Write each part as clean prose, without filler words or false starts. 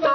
2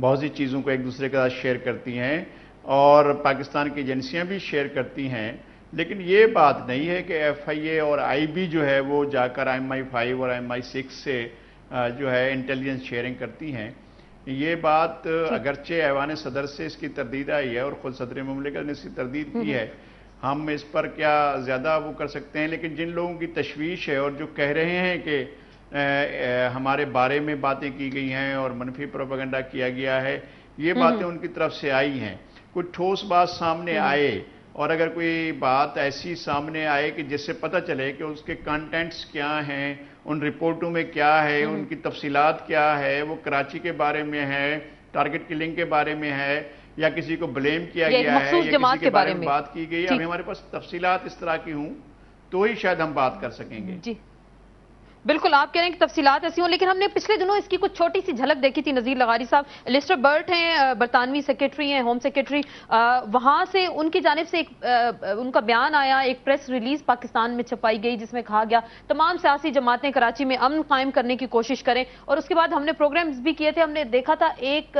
بہت سی چیزوں کو ایک دوسرے کے ساتھ شیئر کرتی ہیں اور پاکستان کی ایجنسیاں بھی شیئر کرتی ہیں، لیکن یہ بات نہیں ہے کہ ایف آئی اے اور آئی بی جو ہے وہ جا کر MI5 اور MI6 سے جو ہے انٹیلیجنس شیئرنگ کرتی ہیں۔ یہ بات اگرچہ ایوان صدر سے اس کی تردید آئی ہے اور خود صدر مملکت نے اس کی تردید کی ہے، ہم اس پر کیا زیادہ وہ کر سکتے ہیں، لیکن جن لوگوں کی تشویش ہے اور جو کہہ رہے ہیں کہ ہمارے بارے میں باتیں کی گئی ہیں اور منفی پروپیگنڈا کیا گیا ہے، یہ باتیں ان کی طرف سے آئی ہیں۔ کوئی ٹھوس بات سامنے آئے اور اگر کوئی بات ایسی سامنے آئے کہ جس سے پتہ چلے کہ اس کے کنٹینٹس کیا ہیں، ان رپورٹوں میں کیا ہے، ان کی تفصیلات کیا ہے، وہ کراچی کے بارے میں ہے، ٹارگٹ کلنگ کے بارے میں ہے، یا کسی کو بلیم کیا گیا ہے، یا کسی کے بارے میں بات کی گئی ہے، ابھی ہمارے پاس تفصیلات اس طرح کی ہوں تو ہی شاید ہم بات کر سکیں گے۔ جی بالکل، آپ کہہ رہے ہیں کہ تفصیلات ایسی ہوں، لیکن ہم نے پچھلے دنوں اس کی کچھ چھوٹی سی جھلک دیکھی تھی۔ نذیر لغاری صاحب الیسٹر برٹ ہیں، برطانوی سیکریٹری ہیں، ہوم سیکریٹری، وہاں سے ان کی جانب سے ان کا بیان آیا، ایک پریس ریلیز پاکستان میں چھپائی گئی جس میں کہا گیا تمام سیاسی جماعتیں کراچی میں امن قائم کرنے کی کوشش کریں، اور اس کے بعد ہم نے پروگرامز بھی کیے تھے، ہم نے دیکھا تھا ایک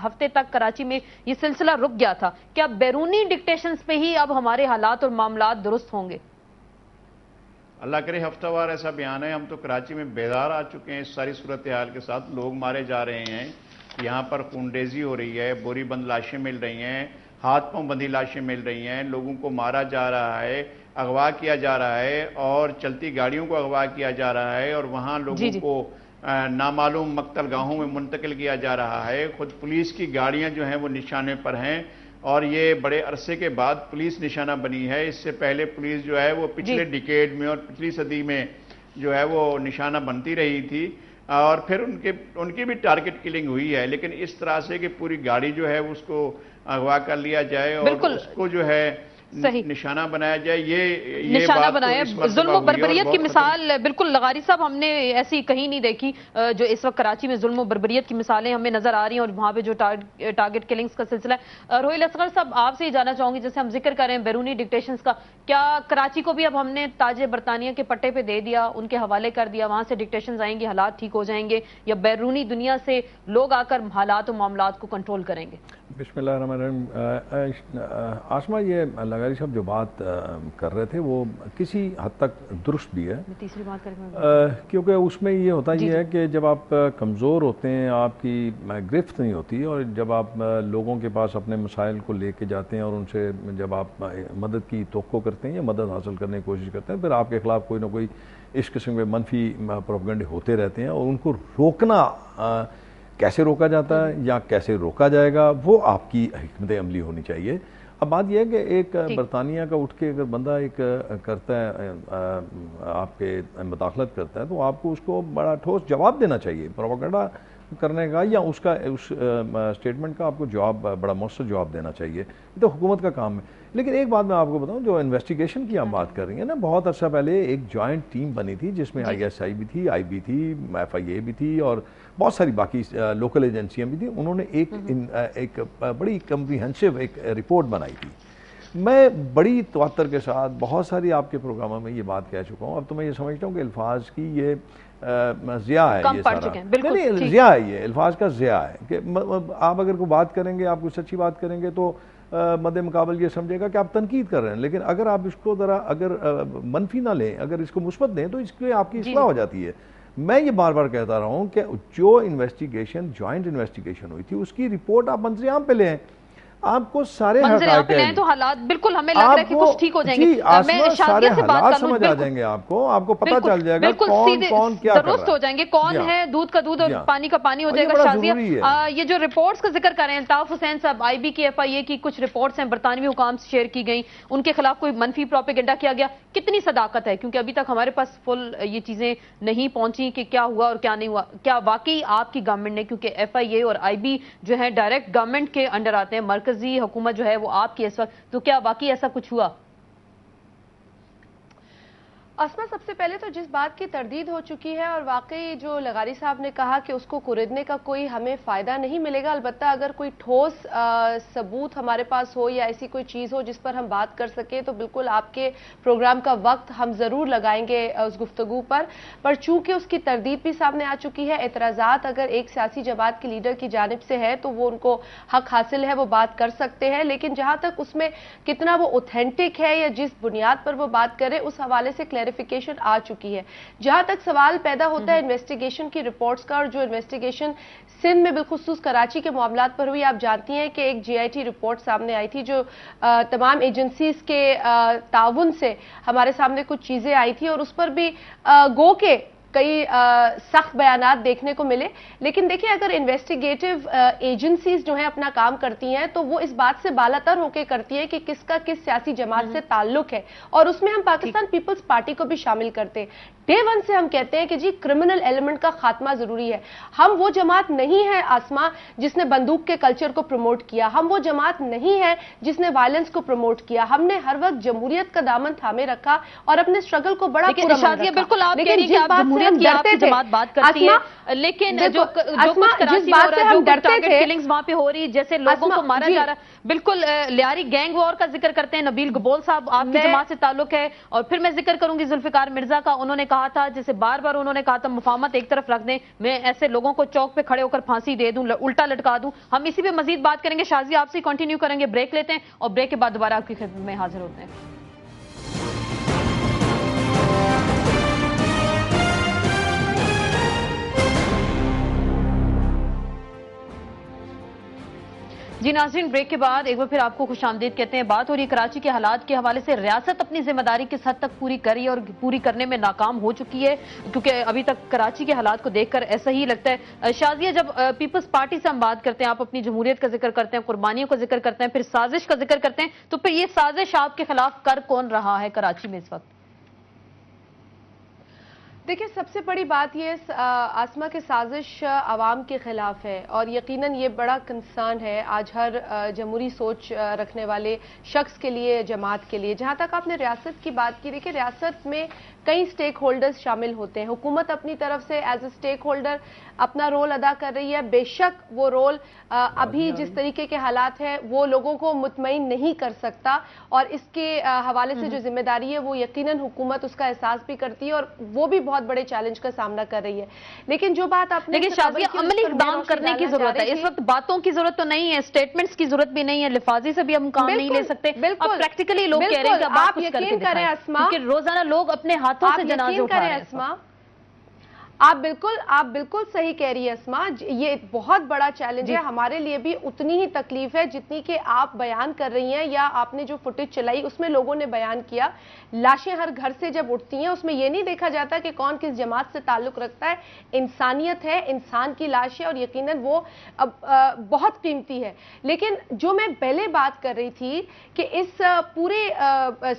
ہفتے تک کراچی میں یہ سلسلہ رک گیا تھا۔ کیا بیرونی ڈکٹیشنز پہ ہی اب ہمارے حالات اور معاملات درست ہوں گے؟ اللہ کرے ہفتہ وار ایسا بیان ہے، ہم تو کراچی میں بیدار آ چکے ہیں اس ساری صورتحال کے ساتھ۔ لوگ مارے جا رہے ہیں، یہاں پر خونریزی ہو رہی ہے، بوری بند لاشیں مل رہی ہیں، ہاتھ پاؤں بندھی لاشیں مل رہی ہیں، لوگوں کو مارا جا رہا ہے، اغوا کیا جا رہا ہے، اور چلتی گاڑیوں کو اغوا کیا جا رہا ہے، اور وہاں لوگوں کو نامعلوم مقتل گاہوں میں منتقل کیا جا رہا ہے۔ خود پولیس کی گاڑیاں جو ہیں وہ نشانے پر ہیں، اور یہ بڑے عرصے کے بعد پولیس نشانہ بنی ہے۔ اس سے پہلے پولیس جو ہے وہ پچھلے ڈیکیڈ میں اور پچھلی صدی میں جو ہے وہ نشانہ بنتی رہی تھی، اور پھر ان کی بھی ٹارگٹ کلنگ ہوئی ہے، لیکن اس طرح سے کہ پوری گاڑی جو ہے اس کو اغوا کر لیا جائے اور اس کو جو ہے نشانہ بنایا جائے، یہ نشانہ بنایا، ظلم و بربریت کی مثال بالکل لغاری صاحب ہم نے ایسی کہیں نہیں دیکھی۔ جو اس وقت کراچی میں ظلم و بربریت کی مثالیں ہمیں نظر آ رہی ہیں، اور وہاں پہ جو ٹارگٹ کلنگز کا سلسلہ ہے۔ روہیل اصغر صاحب آپ سے ہی جانا چاہوں گی، جیسے ہم ذکر کر رہے ہیں بیرونی ڈکٹیشنز کا، کیا کراچی کو بھی اب ہم نے تاج برطانیہ کے پٹے پہ دے دیا، ان کے حوالے کر دیا، وہاں سے ڈکٹیشنز آئیں گے، حالات ٹھیک ہو جائیں گے، یا بیرونی دنیا سے لوگ آ کر حالات و معاملات کو کنٹرول کریں گے؟ بسم اللہ الرحمن الرحیم۔ آسمہ، یہ لغاری صاحب جو بات کر رہے تھے وہ کسی حد تک درست بھی ہے، تیسری بات کیونکہ اس میں یہ ہوتا یہ ہے کہ جب آپ کمزور ہوتے ہیں، آپ کی گرفت نہیں ہوتی، اور جب آپ لوگوں کے پاس اپنے مسائل کو لے کے جاتے ہیں اور ان سے جب آپ مدد کی توقع کرتے ہیں یا مدد حاصل کرنے کی کوشش کرتے ہیں، پھر آپ کے خلاف کوئی نہ کوئی اس قسم کے منفی پروپیگنڈے ہوتے رہتے ہیں، اور ان کو روکنا کیسے روکا جاتا ہے یا کیسے روکا جائے گا وہ آپ کی حکمت عملی ہونی چاہیے۔ اب بات یہ ہے کہ ایک برطانیہ کا اٹھ کے اگر بندہ ایک کرتا ہے، آپ کے مداخلت کرتا ہے، تو آپ کو اس کو بڑا ٹھوس جواب دینا چاہیے پروپیگنڈا کرنے کا، یا اس اسٹیٹمنٹ کا آپ کو جواب، بڑا مؤثر جواب دینا چاہیے۔ یہ تو حکومت کا کام ہے۔ لیکن ایک بات میں آپ کو بتاؤں، جو انویسٹیگیشن کی آپ بات کر رہی ہیں نا، بہت عرصہ پہلے ایک جوائنٹ ٹیم بنی تھی جس میں ISI بھی تھی، IB تھی، FIA بھی تھی، اور بہت ساری باقی لوکل ایجنسیاں بھی تھیں۔ انہوں نے ایک بڑی کمپریہنسو ایک رپورٹ بنائی تھی۔ میں بڑی تواتر کے ساتھ بہت ساری آپ کے پروگراموں میں یہ بات کہہ چکا ہوں، اب تو میں یہ سمجھتا ہوں کہ الفاظ کی یہ ضیاء ہے، یہ سارا نہیں ضیاء ہے، یہ الفاظ کا ضیاء ہے کہ آپ اگر کوئی بات کریں گے، آپ کوئی سچی بات کریں گے تو مد مقابل یہ سمجھے گا کہ آپ تنقید کر رہے ہیں، لیکن اگر آپ اس کو ذرا اگر منفی نہ لیں، اگر اس کو مثبت دیں، تو اس کے آپ کی اصلاح ہو جاتی ہے۔ میں یہ بار بار کہتا رہا ہوں کہ جو انویسٹیگیشن، جوائنٹ انویسٹیگیشن ہوئی تھی، اس کی رپورٹ آپ منظر عام پہ لیں، آپ کو سارے حقائق ہیں تو حالات بالکل ہمیں لگ رہا ہے کہ کچھ ٹھیک ہو جائیں گے۔ میں سارے حالات سمجھ آ جائیں گے، آپ کو پتہ چل جائے گا کون کیا کر رہا ہے، درست ہو جائیں گے، کون ہے، دودھ کا دودھ اور پانی کا پانی ہو جائے گا۔ شازیہ، یہ جو رپورٹس کا ذکر کر رہے ہیں، الطاف حسین صاحب، IB کی، FIA کی کچھ رپورٹس ہیں، برطانوی حکام سے شیئر کی گئیں، ان کے خلاف کوئی منفی پروپیگنڈا کیا گیا، کتنی صداقت ہے؟ کیونکہ ابھی تک ہمارے پاس فل یہ چیزیں نہیں پہنچی کہ کیا ہوا اور کیا نہیں ہوا۔ کیا واقعی آپ کی گورنمنٹ نے، کیونکہ FIA اور IB جو ہے ڈائریکٹ گورنمنٹ کے انڈر آتے ہیں، مرکزی حکومت جو ہے وہ آپ کی اس وقت، تو کیا واقعی ایسا کچھ ہوا؟ اسما، سب سے پہلے تو جس بات کی تردید ہو چکی ہے اور واقعی جو لغاری صاحب نے کہا کہ اس کو کریدنے کا کوئی ہمیں فائدہ نہیں ملے گا، البتہ اگر کوئی ٹھوس ثبوت ہمارے پاس ہو یا ایسی کوئی چیز ہو جس پر ہم بات کر سکیں تو بالکل آپ کے پروگرام کا وقت ہم ضرور لگائیں گے اس گفتگو پر چونکہ اس کی تردید بھی سامنے آ چکی ہے، اعتراضات اگر ایک سیاسی جماعت کے لیڈر کی جانب سے ہے تو وہ ان کو حق حاصل ہے، وہ بات کر سکتے ہیں، لیکن جہاں تک اس میں کتنا وہ اوتھینٹک ہے یا جس بنیاد پر وہ بات کرے اس حوالے سے کلیریفیکیشن آ چکی ہے۔ جہاں تک سوال پیدا ہوتا ہے انویسٹیگیشن کی رپورٹس کا، اور جو انویسٹیگیشن سندھ میں بالخصوص کراچی کے معاملات پر ہوئی، آپ جانتی ہیں کہ ایک جی آئی ٹی رپورٹ سامنے آئی تھی جو تمام ایجنسیز کے تعاون سے ہمارے سامنے کچھ چیزیں آئی تھی اور اس پر بھی گو کے کئی سخت بیانات دیکھنے کو ملے، لیکن دیکھیں اگر انویسٹیگیٹو ایجنسیز جو ہیں اپنا کام کرتی ہیں تو وہ اس بات سے بالاتر ہو کے کرتی ہے کہ کس کا کس سیاسی جماعت سے تعلق ہے، اور اس میں ہم پاکستان پیپلز پارٹی کو بھی شامل کرتے ہیں۔ ڈے ون سے ہم کہتے ہیں کہ جی کرمنل ایلیمنٹ کا خاتمہ ضروری ہے۔ ہم وہ جماعت نہیں ہے آسما جس نے بندوق کے کلچر کو پروموٹ کیا، ہم وہ جماعت نہیں ہے جس نے وائلنس کو پروموٹ کیا، ہم نے ہر وقت جمہوریت کا دامن تھامے رکھا اور اپنے اسٹرگل کو بڑا پورا رکھا۔ بالکل آپ کہہ رہی ہیں کہ آپ جمہوریت کی آپ کی جماعت بات کرتی ہے، لیکن جو کچھ کراچی میں ہو رہا ہے، جو ٹارگٹ کلنگز وہاں پہ ہو رہی، جیسے لوگوں کو مارا جا رہا ہے، بالکل لیاری گینگ وار کا ذکر کرتے ہیں، نبیل گبول صاحب آپ کی جماعت سے تعلق ہے، اور پھر میں ذکر کروں گی ذوالفقار مرزا کا، انہوں نے کہا تھا جیسے بار بار انہوں نے کہا تھا مفاہمت ایک طرف رکھ دیں، میں ایسے لوگوں کو چوک پہ کھڑے ہو کر پھانسی دے دوں، الٹا لٹکا دوں۔ ہم اسی پہ مزید بات کریں گے، شازیہ آپ سے کنٹینیو کریں گے، بریک لیتے ہیں اور بریک کے بعد دوبارہ آپ کی خدمت میں حاضر ہوتے ہیں۔ جی ناظرین، بریک کے بعد ایک بار پھر آپ کو خوش آمدید کہتے ہیں۔ بات ہو رہی ہے کراچی کے حالات کے حوالے سے، ریاست اپنی ذمہ داری کس حد تک پوری کری اور پوری کرنے میں ناکام ہو چکی ہے، کیونکہ ابھی تک کراچی کے حالات کو دیکھ کر ایسا ہی لگتا ہے۔ شازیہ، جب پیپلز پارٹی سے ہم بات کرتے ہیں، آپ اپنی جمہوریت کا ذکر کرتے ہیں، قربانیوں کا ذکر کرتے ہیں، پھر سازش کا ذکر کرتے ہیں، تو پھر یہ سازش آپ کے خلاف کر کون رہا ہے کراچی میں اس وقت؟ دیکھیں، سب سے بڑی بات یہ آسما کی سازش عوام کے خلاف ہے، اور یقیناً یہ بڑا کنسرن ہے آج ہر جمہوری سوچ رکھنے والے شخص کے لیے، جماعت کے لیے۔ جہاں تک آپ نے ریاست کی بات کی، دیکھیں ریاست میں کئی سٹیک ہولڈرز شامل ہوتے ہیں، حکومت اپنی طرف سے ایز اے سٹیک ہولڈر اپنا رول ادا کر رہی ہے، بے شک وہ رول ابھی جس طریقے کے حالات ہیں وہ لوگوں کو مطمئن نہیں کر سکتا، اور اس کے حوالے سے جو ذمہ داری ہے وہ یقیناً حکومت اس کا احساس بھی کرتی ہے اور وہ بھی بہت بڑے چیلنج کا سامنا کر رہی ہے۔ لیکن جو بات آپ نے شازیہ عملی اقدام کرنے کی ضرورت ہے، اس وقت باتوں کی ضرورت تو نہیں ہے، اسٹیٹمنٹس کی ضرورت بھی نہیں ہے، لفاظی سے بھی ہم کام نہیں لے سکتے، اب پریکٹیکلی لوگ کہہ رہے ہیں کہ آپ یقین کریں اسما، کیونکہ روزانہ لوگ اپنے ہاتھوں سے جنازے اٹھا رہے ہیں۔ آپ بالکل صحیح کہہ رہی ہے اسما، یہ بہت بڑا چیلنج ہے، ہمارے لیے بھی اتنی ہی تکلیف ہے جتنی کہ آپ بیان کر رہی ہیں، یا آپ نے جو فوٹیج چلائی اس میں لوگوں نے بیان کیا۔ لاشیں ہر گھر سے جب اٹھتی ہیں اس میں یہ نہیں دیکھا جاتا کہ کون کس جماعت سے تعلق رکھتا ہے، انسانیت ہے، انسان کی لاش ہے، اور یقیناً وہ بہت قیمتی ہے۔ لیکن جو میں پہلے بات کر رہی تھی کہ اس پورے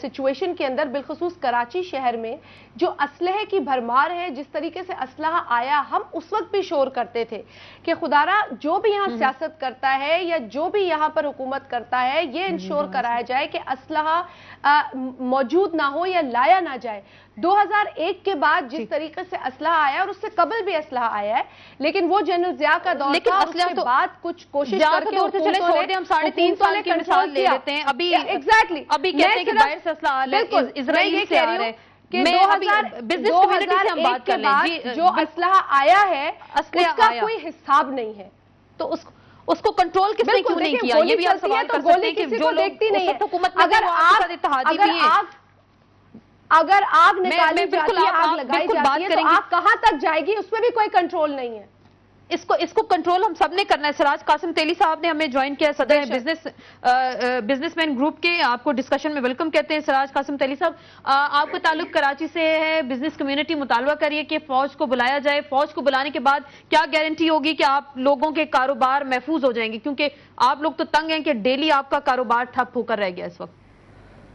سچویشن کے اندر بالخصوص کراچی شہر میں جو اسلحے کی بھرمار ہے، جس طریقے سے اسلحہ آیا، ہم اس وقت بھی شور کرتے تھے کہ خدارا جو بھی یہاں سیاست کرتا ہے یا جو بھی یہاں پر حکومت کرتا ہے، یہ انشور کرایا جائے کہ اسلحہ موجود نہ ہو یا لایا نہ جائے۔ 2001 کے بعد جس طریقے سے اسلحہ آیا، اور اس سے قبل بھی اسلحہ آیا ہے، لیکن وہ جنرل ضیاء کا دور تھا، اور اس کے بعد کچھ کوشش کر کے ہم 3.5 سال کی مثال لے لیتے ہیں، ابھی کہتے ہیں کہ باہر سے اسلحہ آ رہا ہے، اسرائیل سے آ رہا ہے، کہ 2001 کے بعد جو اسلحہ آیا ہے اس کا کوئی حساب نہیں ہے، تو اس کو کنٹرول کس نے کیوں نہیں کیا؟ یہ بھی آپ سوال کر سکتے ہیں کہ جو لوگ حکومت میں اتحادی بھی ہیں، اگر آگ نکالی جاتی ہے، آگ لگائی جاتی ہے، تو آگ کہاں تک جائے گی؟ اس میں بھی کوئی کنٹرول نہیں ہے۔ اس کو کنٹرول ہم سب نے کرنا ہے۔ سراج قاسم تیلی صاحب نے ہمیں جوائن کیا، صدر بزنس مین گروپ کے، آپ کو ڈسکشن میں ویلکم کہتے ہیں۔ سراج قاسم تیلی صاحب، آپ کا تعلق کراچی سے ہے، بزنس کمیونٹی مطالبہ کر رہی ہے کہ فوج کو بلایا جائے، فوج کو بلانے کے بعد کیا گارنٹی ہوگی کہ آپ لوگوں کے کاروبار محفوظ ہو جائیں گے؟ کیونکہ آپ لوگ تو تنگ ہیں کہ ڈیلی آپ کا کاروبار ٹھپ ہو کر رہ گیا اس وقت۔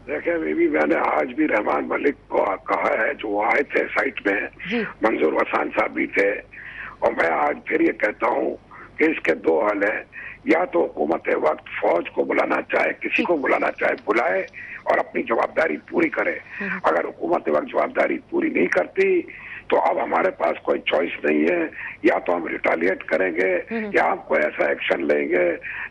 دیکھیں میں نے آج بھی رحمان ملک کو کہا ہے، جو آئے تھے سائٹ میں، منظور وسان صاحب بھی تھے، اور میں آج پھر یہ کہتا ہوں کہ اس کے دو حل ہیں، یا تو حکومت وقت فوج کو بلانا چاہے، کسی کو بلانا چاہے بلائے اور اپنی جوابداری پوری کرے۔ اگر حکومت وقت جوابداری پوری نہیں کرتی تو اب ہمارے پاس کوئی چوائس نہیں ہے، یا تو ہم ریٹالیٹ کریں گے یا ہم کوئی ایسا ایکشن لیں گے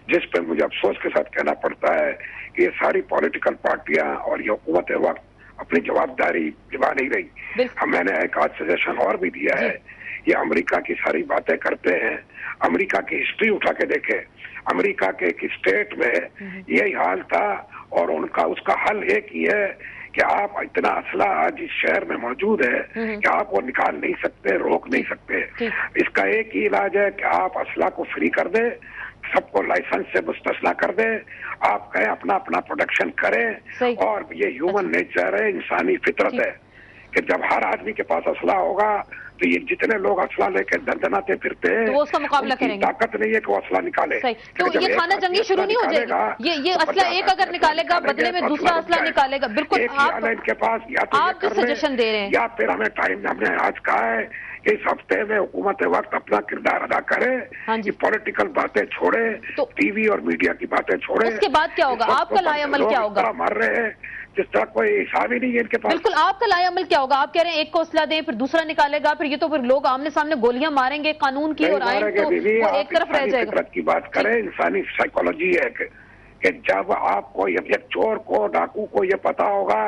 جس پہ مجھے افسوس کے ساتھ کہنا پڑتا ہے کہ یہ ساری پولیٹیکل پارٹیاں اور یہ حکومت وقت اپنی جوابداری نبھا نہیں رہی۔ میں نے ایک آج سجیشن اور بھی دیا ہے، یہ امریکہ کی ساری باتیں کرتے ہیں، امریکہ کی ہسٹری اٹھا کے دیکھیں، امریکہ کے ایک اسٹیٹ میں یہی حال تھا اور اس کا حل ایک ہی ہے کہ آپ اتنا اسلحہ آج اس شہر میں موجود ہے کہ آپ وہ نکال نہیں سکتے، روک نہیں سکتے۔ اس کا ایک ہی علاج ہے کہ آپ اسلحہ کو فری کر دیں، سب کو لائسنس سے مستثنا کر دیں، آپ کہیں اپنا اپنا پروڈکشن کریں، اور یہ ہیومن نیچر ہے، انسانی فطرت ہے کہ جب ہر آدمی کے پاس اسلحہ ہوگا تو یہ جتنے لوگ اسلحہ لے کے دندناتے پھرتے ہیں وہ اس کا مقابلہ کریں گے، طاقت نہیں ہے کہ وہ اسلحہ نکالے۔ تو یہ خانہ جنگی شروع نہیں ہو جائے گی، یہ اسلحہ ایک اگر نکالے گا بدلے میں دوسرا اسلحہ نکالے گا۔ بالکل آپ ان کے پاس یا تو جو سجیشن دے رہے ہیں، یا پھر ہمیں ٹائم، ہم نے آج کہا ہے کہ اس ہفتے میں حکومت وقت اپنا کردار ادا کرے، پولیٹیکل باتیں چھوڑے، ٹی وی اور میڈیا کی باتیں چھوڑے۔ اس کے بعد کیا ہوگا؟ آپ کا لائے عمل کیا ہوگا؟ مر رہے ہیں جس طرح کوئی حساب ہی نہیں ہے ان کے پاس۔ بالکل، آپ کا لائے عمل کیا ہوگا؟ آپ کہہ رہے ہیں ایک کو اسلحہ دیں پھر دوسرا نکالے گا، پھر یہ تو پھر لوگ آمنے سامنے گولیاں ماریں گے، قانون کی اور آئین تو وہ ایک طرف رہ جائے گا۔ فطرت کی بات کریں، انسانی سائیکولوجی ہے کہ جب آپ کو ایک چور کو، ڈاکو کو یہ پتا ہوگا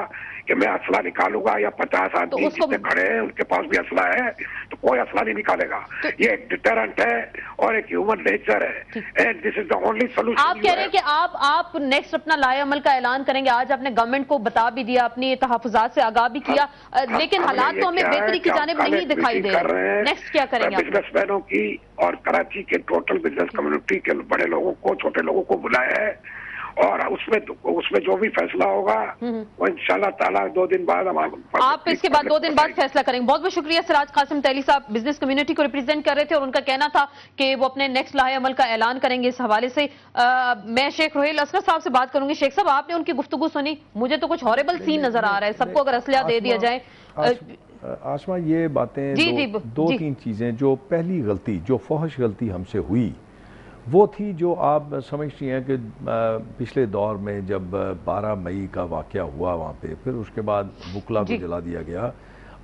کہ میں اسلحہ نکالوں گا یا 50 آدمی جتنے کھڑے ہیں ان کے پاس بھی اسلحہ ہے تو کوئی اسلحہ نہیں نکالے گا۔ یہ ایک ڈیٹرنٹ ہے اور ایک ہیومن نیچر ہے، and this is the only solution. آپ کہہ رہے ہیں کہ آپ نیکسٹ اپنا لائے عمل کا اعلان کریں گے۔ آج آپ نے گورنمنٹ کو بتا بھی دیا، اپنی تحفظات سے آگاہ بھی کیا، لیکن حالات تو ہمیں بہتری کی جانب نہیں دکھائی دے رہے۔ نیکسٹ کیا کریں گے؟ بزنس مینوں کی اور کراچی کے ٹوٹل بزنس کمیونٹی کے بڑے لوگوں کو، چھوٹے لوگوں کو بلایا ہے، اور اس میں جو بھی فیصلہ ہوگا وہ انشاءاللہ تعالیٰ 2 دن بعد آپ اس کے بعد 2 دن بعد فیصلہ کریں گے۔ بہت بہت شکریہ۔ سراج قاسم تیلی صاحب بزنس کمیونٹی کو ریپرزینٹ کر رہے تھے اور ان کا کہنا تھا کہ وہ اپنے نیکسٹ لائحہ عمل کا اعلان کریں گے۔ اس حوالے سے میں شیخ روہیل اصغر صاحب سے بات کروں گی۔ شیخ صاحب، آپ نے ان کی گفتگو سنی، مجھے تو کچھ ہاربل سین نظر آ رہا ہے، سب کو اگر اسلحہ دے دیا جائے۔ آسما، یہ باتیں دو تین چیزیں، جو پہلی غلطی، جو فحش غلطی ہم سے ہوئی وہ تھی جو آپ سمجھتی ہیں کہ پچھلے دور میں جب 12 مئی کا واقعہ ہوا وہاں پہ، پھر اس کے بعد وکلا کو جلا دیا گیا،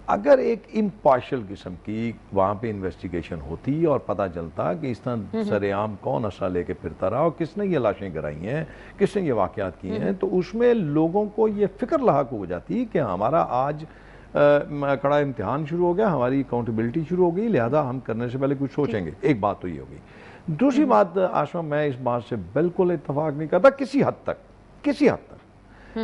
اگر ایک امپارشل قسم کی وہاں پہ انویسٹیگیشن ہوتی اور پتہ چلتا کہ اس طرح سر عام کون اسلحہ لے کے پھرتا رہا اور کس نے یہ لاشیں گرائی ہیں، کس نے یہ واقعات کیے ہیں، تو اس میں لوگوں کو یہ فکر لاحق ہو جاتی کہ ہمارا آج کڑا امتحان شروع ہو گیا، ہماری اکاؤنٹیبلٹی شروع ہو گئی، لہذا ہم کرنے سے پہلے کچھ سوچیں گے۔ ایک بات تو یہ ہوگی۔ دوسری بات آشما، میں اس بات سے بالکل اتفاق نہیں کرتا کسی حد تک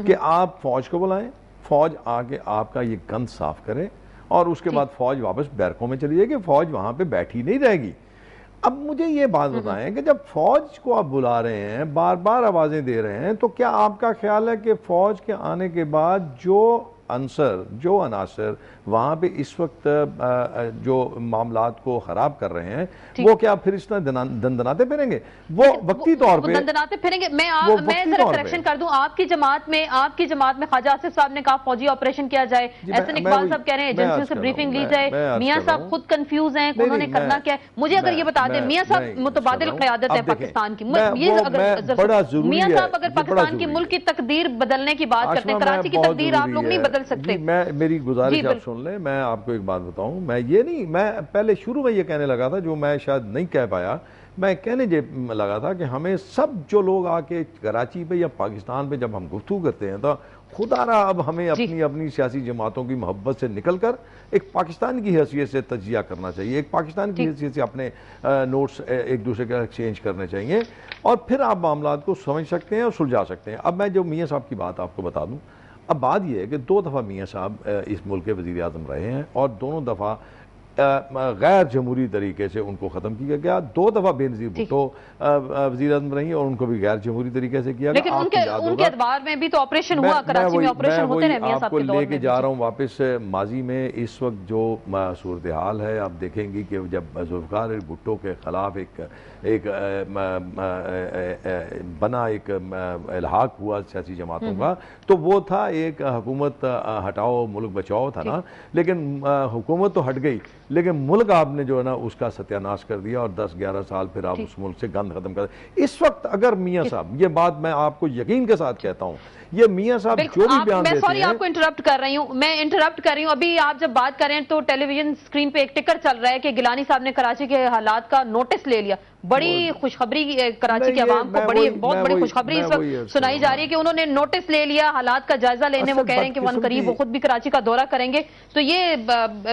کہ آپ فوج کو بلائیں، فوج آگے آپ کا یہ گند صاف کرے اور اس کے بعد فوج واپس بیرکوں میں چلی جائے گی، فوج وہاں پہ بیٹھی نہیں رہے گی۔ اب مجھے یہ بات بتائیں کہ جب فوج کو آپ بلا رہے ہیں، بار بار آوازیں دے رہے ہیں، تو کیا آپ کا خیال ہے کہ فوج کے آنے کے بعد جو عناصر وہاں پہ اس وقت جو معاملات کو خراب کر رہے ہیں وہ کیا پھر اس طرح دندناتے پھریں گے؟ وہ وقتی طور پہ دندناتے پھریں گے۔ میں ذرا کریکشن کر دوں، آپ کی جماعت میں خواجہ آصف صاحب نے کہا فوجی آپریشن کیا جائے، احسن اقبال صاحب کہہ رہے ہیں ایجنسیوں سے بریفنگ لی جائے، میاں صاحب خود کنفیوز ہیں انہوں نے کرنا کیا ہے۔ مجھے اگر یہ بتا دیں، میاں صاحب متبادل قیادت ہے پاکستان کی، میاں صاحب اگر پاکستان کی ملک کی تقدیر بدلنے کی بات کرتے ہیں، کراچی کی تقدیر آپ لوگ نہیں بدل سکتے۔ میری گزارش آپ سن لیں، میں آپ کو ایک بات بتاؤں، میں پہلے شروع میں یہ کہنے لگا تھا جو میں شاید نہیں کہہ پایا، میں کہنے لگا تھا کہ ہمیں سب جو لوگ آ کے کراچی پہ یا پاکستان پہ جب ہم گفتگو کرتے ہیں تو خدا را اب ہمیں اپنی سیاسی جماعتوں کی محبت سے نکل کر ایک پاکستان کی حیثیت سے تجزیہ کرنا چاہیے، ایک پاکستان کی حیثیت سے اپنے نوٹس ایک دوسرے کا ایکسچینج کرنے چاہیے، اور پھر آپ معاملات کو سمجھ سکتے ہیں اور سلجھا سکتے ہیں۔ اب میں جو میاں صاحب کی بات آپ کو بتا دوں، اب بات یہ ہے کہ 2 دفعہ میاں صاحب اس ملک کے وزیر اعظم رہے ہیں اور دونوں دفعہ غیر جمہوری طریقے سے ان کو ختم کیا گیا۔ 2 دفعہ بے نظیر بھٹو وزیر اعظم رہی اور ان کو بھی غیر جمہوری طریقے سے کیا گیا۔ لیکن ان کے ادوار میں بھی تو آپریشن ہوا، کراچی میں آپریشن ہوتے رہے میاں صاحب کے دور میں۔ آپ کو لے کے جا رہا ہوں واپس ماضی میں۔ اس وقت جو صورتحال ہے آپ دیکھیں گی کہ جب ذوالفقار بھٹو کے خلاف ایک الحاق ہوا سیاسی جماعتوں کا، تو وہ تھا ایک حکومت ہٹاؤ ملک بچاؤ تھا نا، لیکن حکومت تو ہٹ گئی لیکن ملک آپ نے جو ہے نا اس کا ستیاناش کر دیا، اور 10-11 سال پھر آپ اس ملک سے گند ختم کر دیں۔ اس وقت اگر میاں صاحب، یہ بات میں آپ کو یقین کے ساتھ کہتا ہوں، یہ میاں صاحب جو بھی بیان دیتے ہیں، سوری آپ کو انٹرپٹ کر رہی ہوں، میں انٹرپٹ کر رہی ہوں، ابھی آپ جب بات کر رہے ہیں تو ٹیلی ویژن سکرین پہ ایک ٹکر چل رہا ہے کہ گیلانی صاحب نے کراچی کے حالات کا نوٹس لے لیا۔ بڑی خوشخبری کراچی کے عوام کو، بہت بڑی خوشخبری اس وقت سنائی جا رہی ہے کہ انہوں نے نوٹس لے لیا حالات کا جائزہ لینے، وہ کہہ رہے ہیں کہ وہ قریب وہ خود بھی کراچی کا دورہ کریں گے۔ تو یہ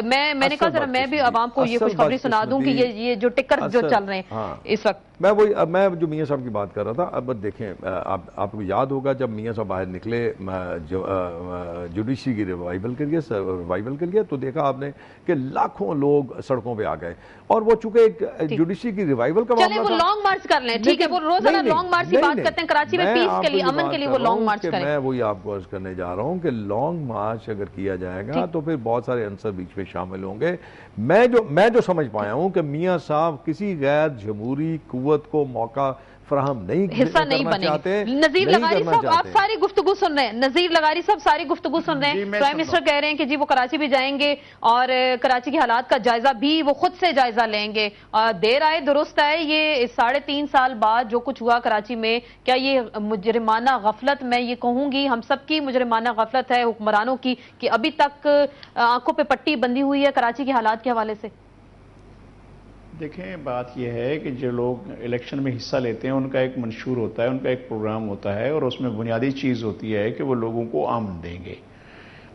میں نے کہا ذرا میں بھی عوام کو یہ خوشخبری سنا دوں کہ یہ جو ٹکر جو چل رہے ہیں اس وقت۔ میں جو میاں صاحب کی بات کر رہا تھا، اب دیکھیں آپ کو یاد ہوگا جب میاں صاحب باہر نکلے جوڈیشری کی ریوائول کے لیے تو دیکھا آپ نے کہ لاکھوں لوگ سڑکوں پہ آ گئے، اور وہ چونکہ ایک جوڈیشری کی ریوائول کا چلیں وہ لانگ مارچ کر لیں، ٹھیک ہے، وہ روزانہ لانگ مارچ کی بات کرتے ہیں کراچی میں پیس کے لیے، امن کے لیے وہ لانگ مارچ کریں۔ میں وہی آپ کو عرض کرنے جا رہا ہوں کہ لانگ مارچ اگر کیا جائے گا تو پھر بہت سارے عنصر بیچ میں شامل ہوں گے۔ میں جو سمجھ پایا ہوں کہ میاں صاحب کسی غیر جمہوری قوت کو موقع فراہم حصہ نہیں بنے گے۔ نذیر لغاری صاحب آپ ساری گفتگو سن رہے ہیں، نذیر لغاری صاحب ساری گفتگو سن رہے ہیں، پرائم منسٹر کہہ رہے ہیں کہ جی وہ کراچی بھی جائیں گے اور کراچی کے حالات کا جائزہ بھی وہ خود سے جائزہ لیں گے۔ دیر آئے درست آئے، یہ 3.5 سال بعد جو کچھ ہوا کراچی میں، کیا یہ مجرمانہ غفلت، میں یہ کہوں گی ہم سب کی مجرمانہ غفلت ہے حکمرانوں کی کہ ابھی تک آنکھوں پہ پٹی بندھی ہوئی ہے کراچی کے حالات کے حوالے سے؟ دیکھیں بات یہ ہے کہ جو لوگ الیکشن میں حصہ لیتے ہیں ان کا ایک منشور ہوتا ہے، ان کا ایک پروگرام ہوتا ہے، اور اس میں بنیادی چیز ہوتی ہے کہ وہ لوگوں کو امن دیں گے۔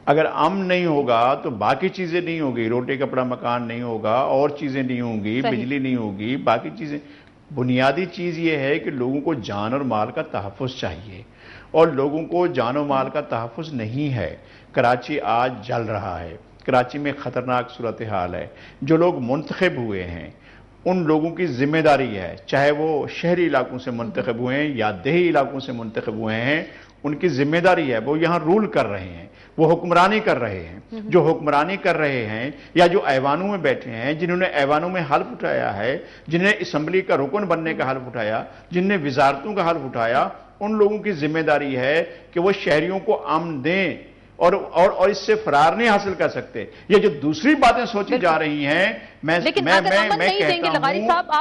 اگر امن نہیں ہوگا تو باقی چیزیں نہیں ہوگی، روٹی کپڑا مکان نہیں ہوگا، اور چیزیں نہیں ہوں گی، بجلی نہیں ہوگی، باقی چیزیں۔ بنیادی چیز یہ ہے کہ لوگوں کو جان اور مال کا تحفظ چاہیے، اور لوگوں کو جان و مال کا تحفظ نہیں ہے۔ کراچی آج جل رہا ہے، کراچی میں خطرناک صورتحال ہے۔ جو لوگ منتخب ہوئے ہیں ان لوگوں کی ذمہ داری ہے، چاہے وہ شہری علاقوں سے منتخب ہوئے ہیں یا دیہی علاقوں سے منتخب ہوئے ہیں، ان کی ذمہ داری ہے، وہ یہاں رول کر رہے ہیں، وہ حکمرانی کر رہے ہیں۔ جو حکمرانی کر رہے ہیں یا جو ایوانوں میں بیٹھے ہیں، جنہوں نے ایوانوں میں حلف اٹھایا ہے، جنہیں اسمبلی کا رکن بننے کا حلف اٹھایا، جن نے وزارتوں کا حلف اٹھایا، ان لوگوں کی ذمہ داری ہے کہ وہ شہریوں کو امن دیں، اور اس سے فرار نہیں حاصل کر سکتے۔ یہ جو دوسری باتیں سوچی جا رہی ہیں، لیکن اگر امن نہیں دیں گے لغاری صاحب،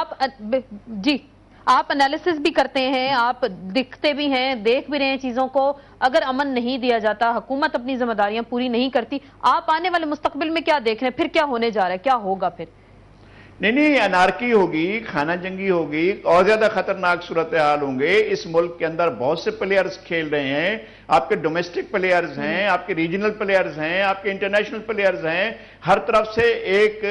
آپ انالیسس بھی کرتے ہیں، آپ دکھتے بھی ہیں، دیکھ بھی رہے ہیں چیزوں کو، اگر امن نہیں دیا جاتا، حکومت اپنی ذمہ داریاں پوری نہیں کرتی، آپ آنے والے مستقبل میں کیا دیکھ رہے ہیں؟ پھر کیا ہونے جا رہا ہے، کیا ہوگا پھر؟ نہیں، انارکی ہوگی، خانہ جنگی ہوگی، اور زیادہ خطرناک صورتحال ہوں گے۔ اس ملک کے اندر بہت سے پلیئرز کھیل رہے ہیں، آپ کے ڈومیسٹک پلیئرز ہیں، آپ کے ریجنل پلیئرز ہیں، آپ کے انٹرنیشنل پلیئرز ہیں، ہر طرف سے ایک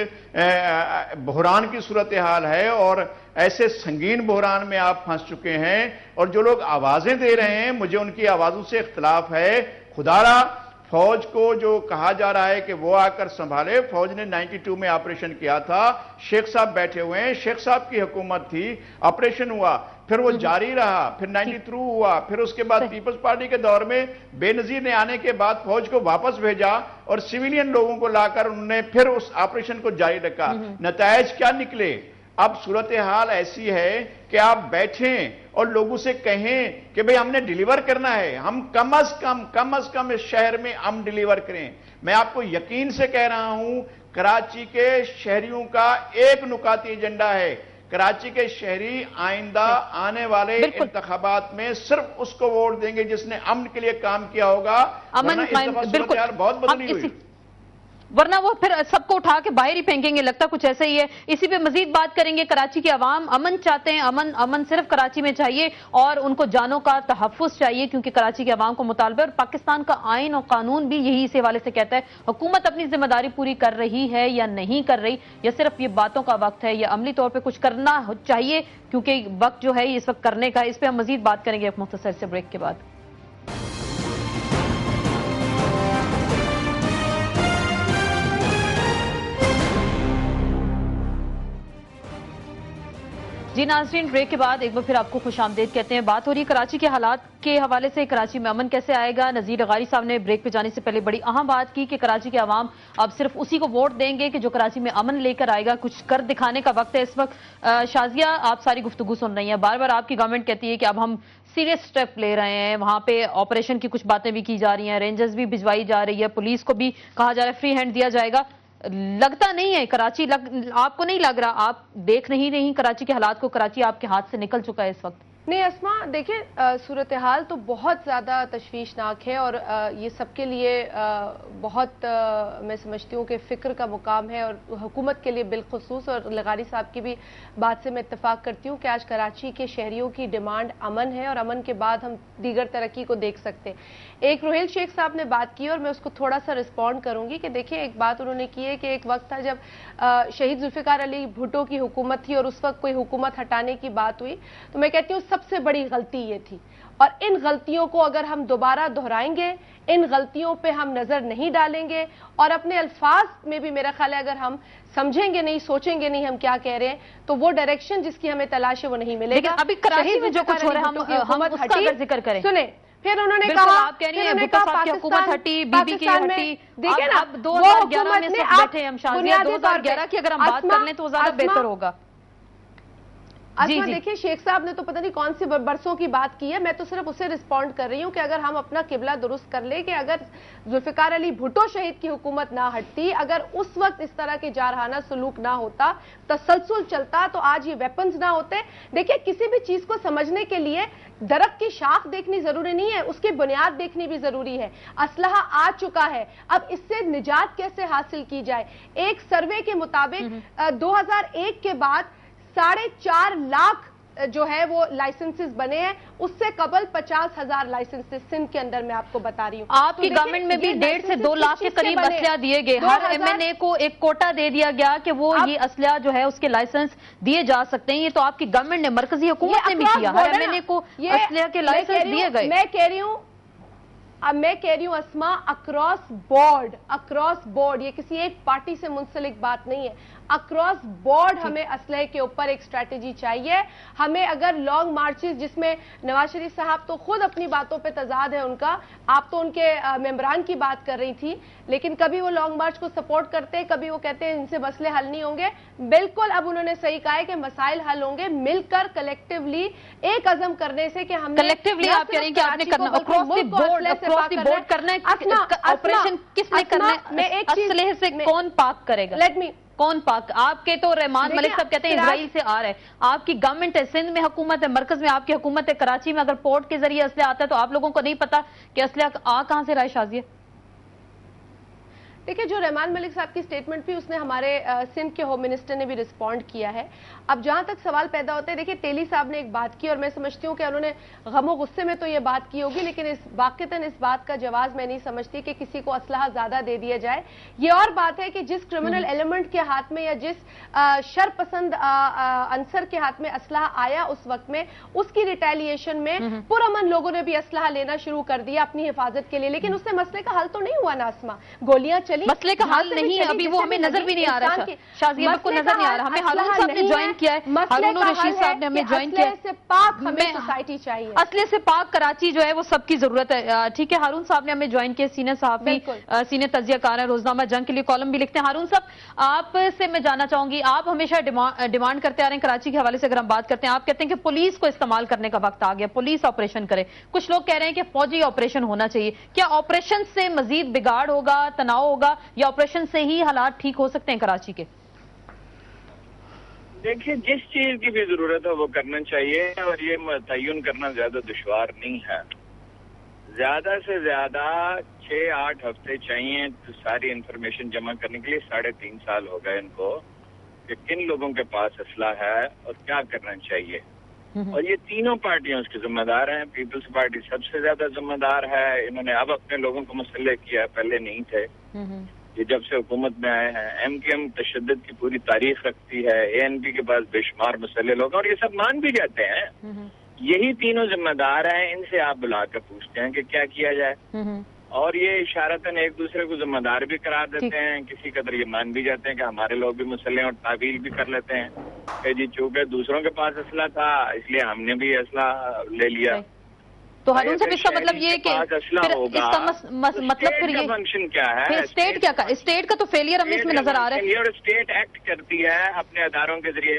بحران کی صورتحال ہے، اور ایسے سنگین بحران میں آپ پھنس چکے ہیں، اور جو لوگ آوازیں دے رہے ہیں مجھے ان کی آوازوں سے اختلاف ہے۔ خدا را فوج کو جو کہا جا رہا ہے کہ وہ آ کر سنبھالے، فوج نے 92 میں آپریشن کیا تھا، شیخ صاحب بیٹھے ہوئے ہیں، شیخ صاحب کی حکومت تھی، آپریشن ہوا، پھر وہ جاری رہا، پھر 93 ہوا، پھر اس کے بعد پیپلز پارٹی کے دور میں بے نظیر نے آنے کے بعد فوج کو واپس بھیجا، اور سیویلین لوگوں کو لا کر انہوں نے پھر اس آپریشن کو جاری رکھا۔ نتائج کیا نکلے؟ اب صورتحال ایسی ہے کہ آپ بیٹھیں اور لوگوں سے کہیں کہ بھئی ہم نے ڈیلیور کرنا ہے، ہم کم از کم اس شہر میں ہم ڈیلیور کریں۔ میں آپ کو یقین سے کہہ رہا ہوں، کراچی کے شہریوں کا ایک نکاتی ایجنڈا ہے، کراچی کے شہری آئندہ آنے والے انتخابات میں صرف اس کو ووٹ دیں گے جس نے امن کے لیے کام کیا ہوگا، ورنہ اس دفعہ صورتحال بہت بدلی ہوئی، ورنہ وہ پھر سب کو اٹھا کے باہر ہی پھینکیں گے، لگتا کچھ ایسا ہی ہے۔ اسی پہ مزید بات کریں گے۔ کراچی کے عوام امن چاہتے ہیں، امن صرف کراچی میں چاہیے، اور ان کو جانوں کا تحفظ چاہیے، کیونکہ کراچی کے عوام کو مطالبہ ہے، اور پاکستان کا آئین اور قانون بھی یہی اس حوالے سے کہتا ہے حکومت اپنی ذمہ داری پوری کر رہی ہے یا نہیں کر رہی، یا صرف یہ باتوں کا وقت ہے، یا عملی طور پہ کچھ کرنا چاہیے، کیونکہ وقت جو ہے اس وقت کرنے کا۔ اس پہ ہم مزید بات کریں گے ایک مختصر سے بریک کے بعد۔ جی ناظرین، بریک کے بعد ایک بار پھر آپ کو خوش آمدید کہتے ہیں۔ بات ہو رہی ہے کراچی کے حالات کے حوالے سے، کراچی میں امن کیسے آئے گا۔ نذیر لغاری صاحب نے بریک پہ جانے سے پہلے بڑی اہم بات کی کہ کراچی کے عوام اب صرف اسی کو ووٹ دیں گے کہ جو کراچی میں امن لے کر آئے گا، کچھ کر دکھانے کا وقت ہے اس وقت۔ شازیہ، آپ ساری گفتگو سن رہی ہیں، بار بار آپ کی گورنمنٹ کہتی ہے کہ اب ہم سیریس سٹیپ لے رہے ہیں، وہاں پہ آپریشن کی کچھ باتیں بھی کی جا رہی ہیں، رینجرز بھی بھجوائی جا رہی ہے، پولیس کو بھی کہا جا رہا ہے فری ہینڈ دیا جائے گا۔ لگتا نہیں ہے کراچی آپ کو نہیں لگ رہا، آپ دیکھ نہیں کراچی کے حالات کو، کراچی آپ کے ہاتھ سے نکل چکا ہے اس وقت؟ نہیں اسما، دیکھیں صورتحال تو بہت زیادہ تشویشناک ہے اور یہ سب کے لیے بہت میں سمجھتی ہوں کہ فکر کا مقام ہے، اور حکومت کے لیے بالخصوص، اور لغاری صاحب کی بھی بات سے میں اتفاق کرتی ہوں کہ آج کراچی کے شہریوں کی ڈیمانڈ امن ہے، اور امن کے بعد ہم دیگر ترقی کو دیکھ سکتے ہیں۔ ایک روہیل شیخ صاحب نے بات کی اور میں اس کو تھوڑا سا رسپونڈ کروں گی کہ دیکھیں ایک بات انہوں نے کی ہے کہ ایک وقت تھا جب شہید ذوالفقار علی بھٹو کی حکومت تھی اور اس وقت کوئی حکومت ہٹانے کی بات ہوئی تو میں کہتی ہوں سب سے بڑی غلطی یہ تھی، اور ان غلطیوں کو اگر ہم دوبارہ دہرائیں گے، ان غلطیوں پہ ہم نظر نہیں ڈالیں گے اور اپنے الفاظ میں بھی میرا خیال ہے اگر ہم سمجھیں گے نہیں، سوچیں گے نہیں ہم کیا کہہ رہے ہیں تو وہ ڈائریکشن جس کی ہمیں تلاش ہے وہ نہیں ملے گا۔ لیکن ابھی کراچی میں جو کچھ ہو رہا ہے ہم اس کا اگر ذکر کریں، سنیں، پھر انہوں نے کہا آپ کہہ رہی ہیں بھٹو صاحب کی حکومت ہٹی، بی بی کی ہٹی، دیکھیں نا اب 2011 میں سب بیٹھے ہم شازیہ 2011 کی اگر ہم بات کر لیں تو زیادہ بہتر ہوگا۔ دیکھیں شیخ صاحب نے تو پتہ نہیں کون سی برسوں کی بات کی ہے، میں تو صرف اسے رسپونڈ کر رہی ہوں کہ اگر ہم اپنا قبلہ درست کر لیں کہ اگر ذوالفقار علی بھٹو شہید کی حکومت نہ ہٹتی، اگر اس وقت اس طرح کے جارحانہ سلوک نہ ہوتا، تسلسل چلتا تو آج یہ ویپنز نہ ہوتے۔ دیکھیں کسی بھی چیز کو سمجھنے کے لیے درخت کی شاخ دیکھنی ضروری نہیں ہے، اس کی بنیاد دیکھنی بھی ضروری ہے۔ اسلحہ آ چکا ہے، اب اس سے نجات کیسے حاصل کی جائے؟ ایک سروے کے مطابق 2001 کے بعد 4.5 لاکھ جو ہے وہ لائسنسز بنے ہیں، اس سے قبل 50,000 لائسنسز سندھ کے اندر میں آپ کو بتا رہی ہوں۔ آپ کی گورنمنٹ میں بھی 1.5 سے 2 لاکھ کے قریب اسلحہ دیے گئے، ہر ایم این اے کو ایک کوٹا دے دیا گیا کہ وہ یہ اسلحہ جو ہے اس کے لائسنس دیے جا سکتے ہیں۔ یہ تو آپ کی گورنمنٹ نے، مرکزی حکومت نے بھی کیا، ہر ایم این اے کو اسلحہ کے لائسنس دیے گئے۔ میں کہہ رہی ہوں اسما، اکراس بورڈ، یہ کسی ایک پارٹی سے منسلک بات نہیں ہے، اکراس بورڈ ہمیں اسلحے کے اوپر ایک اسٹریٹجی چاہیے۔ ہمیں اگر لانگ مارچز، جس میں نواز شریف صاحب تو خود اپنی باتوں پہ تضاد ہے ان کا، آپ تو ان کے ممبران کی بات کر رہی تھی، لیکن کبھی وہ لانگ مارچ کو سپورٹ کرتے، کبھی وہ کہتے ہیں ان سے مسئلے حل نہیں ہوں گے۔ بالکل اب انہوں نے صحیح کہا ہے کہ مسائل حل ہوں گے مل کر، کلیکٹیولی ایک عزم کرنے سے کہ ہم کلیکٹیولی آپ کہہ رہی ہیں کہ آپ نے کرنا اکراس دی بورڈ کرنا ہے، آپریشن کس نے کرنا ہے، اسلحے سے کون پاک کرے گا؟ کون پاک؟ آپ کے تو رحمان ملک صاحب کہتے ہیں اسرائیل سے آ رہا ہے، آپ کی گورنمنٹ ہے، سندھ میں حکومت ہے، مرکز میں آپ کی حکومت ہے، کراچی میں اگر پورٹ کے ذریعے اسلحہ آتا ہے تو آپ لوگوں کو نہیں پتا کہ اسلحہ آ کہاں سے رہا ہے شازیہ؟ دیکھیں جو رحمان ملک صاحب کی سٹیٹمنٹ بھی اس نے ہمارے سندھ کے ہوم منسٹر نے بھی رسپونڈ کیا ہے۔ اب جہاں تک سوال پیدا ہوتا ہے، دیکھیں تیلی صاحب نے ایک بات کی اور میں سمجھتی ہوں کہ انہوں نے غم و غصے میں تو یہ بات کی ہوگی، لیکن واقعتاً اس بات کا جواز میں نہیں سمجھتی کہ کسی کو اسلحہ زیادہ دے دیا جائے۔ یہ اور بات ہے کہ جس کرمنل ایلیمنٹ کے ہاتھ میں یا جس شر پسند عنصر کے ہاتھ میں اسلحہ آیا اس وقت میں، اس کی ریٹیلیشن میں پرامن لوگوں نے بھی اسلحہ لینا شروع کر دیا اپنی حفاظت کے لیے، لیکن اس سے مسئلے کا حل تو نہیں ہوا ناسما، گولیاں مسئلے کا حل نہیں ہے ابھی، وہ ہمیں نظر بھی نہیں آ رہا شازیہ، کو نظر نہیں آ رہا۔ ہمیں ہارون صاحب نے جوائن کیا ہے، ہارون اور رشید صاحب نے ہمیں جوائن کیا ہے۔ اسلحے سے پاک ہمیں سوسائٹی چاہیے، اسلحے سے پاک کراچی جو ہے وہ سب کی ضرورت ہے۔ ٹھیک ہے، ہارون صاحب نے ہمیں جوائن کیا، سینئر صحافی، سینئر تجزیہ کار ہیں، روزنامہ جنگ کے لیے کالم بھی لکھتے ہیں۔ ہارون صاحب آپ سے میں جاننا چاہوں گی، آپ ہمیشہ ڈیمانڈ کرتے آ رہے ہیں کراچی کے حوالے سے اگر ہم بات کرتے ہیں، آپ کہتے ہیں کہ پولیس کو استعمال کرنے کا وقت آ گیا، پولیس آپریشن کرے، کچھ لوگ کہہ رہے ہیں کہ فوجی آپریشن ہونا چاہیے۔ کیا آپریشن سے مزید بگاڑ ہوگا، تناؤ ہوگا، یا آپریشن سے ہی حالات ٹھیک ہو سکتے ہیں کراچی کے؟ دیکھیے جس چیز کی بھی ضرورت ہے وہ کرنا چاہیے، اور یہ تعین کرنا زیادہ دشوار نہیں ہے۔ زیادہ سے زیادہ 6-8 ہفتے چاہیے ساری انفارمیشن جمع کرنے کے لیے۔ 3.5 سال ہو گئے ان کو کہ کن لوگوں کے پاس اسلحہ ہے اور کیا کرنا چاہیے، اور یہ تینوں پارٹیاں اس کے ذمہ دار ہیں۔ پیپلز پارٹی سب سے زیادہ ذمہ دار ہے، انہوں نے اب اپنے لوگوں کو مسلح کیا، پہلے نہیں تھے یہ جب سے حکومت میں آئے ہیں۔ ایم کیو ایم تشدد کی پوری تاریخ رکھتی ہے، اے این پی کے پاس بے شمار مسئلے لوگ ہیں اور یہ سب مان بھی جاتے ہیں۔ یہی تینوں ذمہ دار ہیں، ان سے آپ بلا کر پوچھتے ہیں کہ کیا کیا جائے، اور یہ اشارتاً ایک دوسرے کو ذمہ دار بھی قرار دیتے ہیں، کسی قدر یہ مان بھی جاتے ہیں کہ ہمارے لوگ بھی مسلح اور تعویل بھی کر لیتے ہیں کہ جی چونکہ دوسروں کے پاس اسلحہ تھا اس لیے ہم نے بھی اسلحہ لے لیا۔ تو ہارون صاحب اس کا مطلب یہ ہے کہ مطلب پھر یہ فنکشن کیا ہے، اسٹیٹ کیا کا، اسٹیٹ کا تو فیلئر ہمیں اس میں نظر آ رہا ہے۔ اور اسٹیٹ ایکٹ کرتی ہے اپنے اداروں کے ذریعے،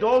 2